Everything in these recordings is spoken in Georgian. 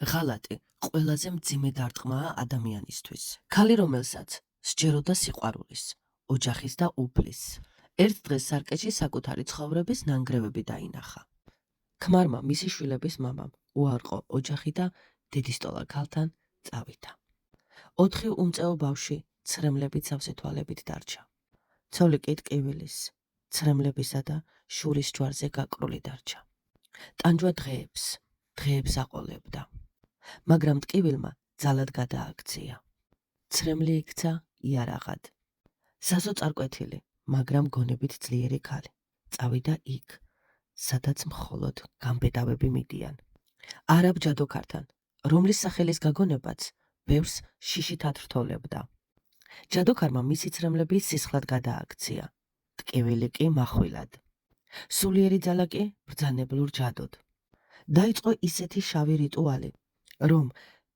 ღალატი ყველაზე მძიმე დარტყმაა ადამიანისთვის. ქალი, რომელსაც სჯეროდა სიყვარულის, ოჯახის და უფლის. ერთ დღეს სარკეში საკუთარი ცხოვრების ნანგრევები დაინახა. ქმარმა მისი შვილების მამამ უარყო ოჯახი და დედისტოლა ქალთან წავიდა. 4 უმწეო ბავშვი ცრემლებით სავსე თვალებით დარჩა. ცოლი კი ტკივილის, ცრემლებისა და შურის ჯვარზე გაკრული დარჩა. ტანჯვა დღეებს აყოლებდა. მაგრამ ტკივილმა ძალად გადააქცია. ცრემლი იქცა იარაღად. საზო წარკვეთილი, მაგრამ გონებით ძლიერი ქალი. წავიდა იქ, სადაც მხოლოდ გამბედავები მიდიან. არაბ ჯადოქართან, რომლის სახელის გაგონებაც ბევრს შიშით ათრთოლებდა. ჯადოქარმა მისი ცრემლები სისხლად გადააქცია. ტკივილი კი מחვილად. სულიერი ძალა კი ბრძანებლურ ჯადოდ. დაიწყო ისეთი შავი რიტუალი, რომ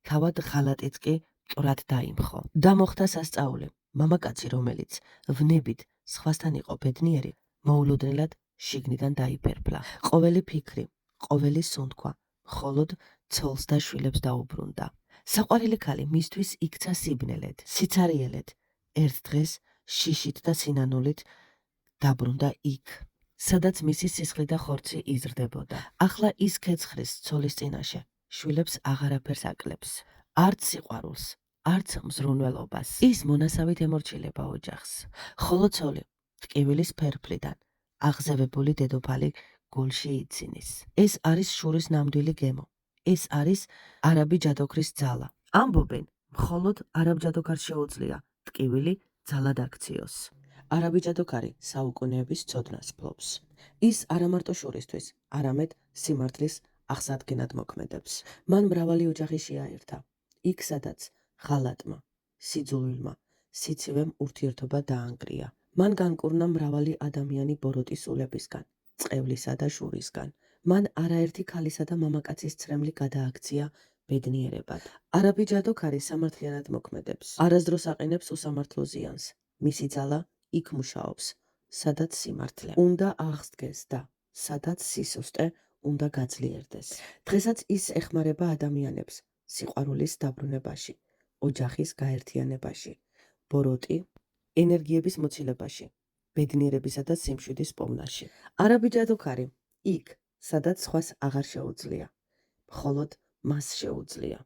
თავად ღალატიც კი მწვრად დაიმხო. დამოხდა სასწაული. მამაკაცი, რომელიც ვნებით სხვასთან იყო ბედნიერი, მოულოდნელად შიგნიდან დაიფერფლა. ყოველი ფიქრი, ყოველი სუნთქვა მხოლოდ ცოლს და შვილებს დაუბრუნდა. საყვარელი ქალი მისთვის იქცა სიბნელედ, სიცარიელედ. ერთ დღეს შიშით და სინანულით დაბრუნდა იქ, სადაც მისი სისხლი და ხორცი იზრდებოდა. ახლა ის ქეცხრის ცოლის წინაშე, შვილებს აღარაფერს აკლებს. არც სიყვარულს, არც მზრუნველობას. ის მონასავით ემორჩილება ოჯახს, ხოლო ცოლი ტკივილის ფერფლიდან აღზევებული დედოფალი გულში იცინის. ეს არის შურის ნამდვილი გემო. ეს არის არაბი ჯადოქრის ძალა. ამბობენ, მხოლოდ არაბ ჯადოქარს შეუძლია ტკივილი ძალად აქციოს. არაბი ჯადოქარი საუკუნეების ცოდნას ფლობს. ის არა მარტო შურისთვის, არამედ სიმართლის აღსადგენად მოქმედებს. მან მრავალი ოჯახი შეაერთა. იქ, სადაც ღალატმა, სიძულვილმა, სიცივემ ურთიერთობა დაანგრია. მან განკურნა მრავალი ადამიანი ბოროტის ულებისგან, წყევლისა და შურისგან. მან არაერთი ქალისა და მამაკაცის ცრემლი გადააქცია ბედნიერებად. არაბი ჯადოქარი სამართლიანად მოქმედებს. არასდროს აყენებს უსამართლო ზიანს. მისი ძალა იქ მუშაობს, სადაც სიმართლე უნდა აღსდგეს და სადაც სისუსტე უნდა გაძლიერდეს. დღესაც ის ეხმარება ადამიანებს სიყვარულის დაბრუნებაში, ოჯახის გაერთიანებაში, ბოროტი, ენერგიების მოცილებაში, ბედნიერებისა და სიმშვიდის პოვნაში. არაბი ჯადოქარი იქ, სადაც სხვას აღარ შეუძლია, მხოლოდ მას შეუძლია.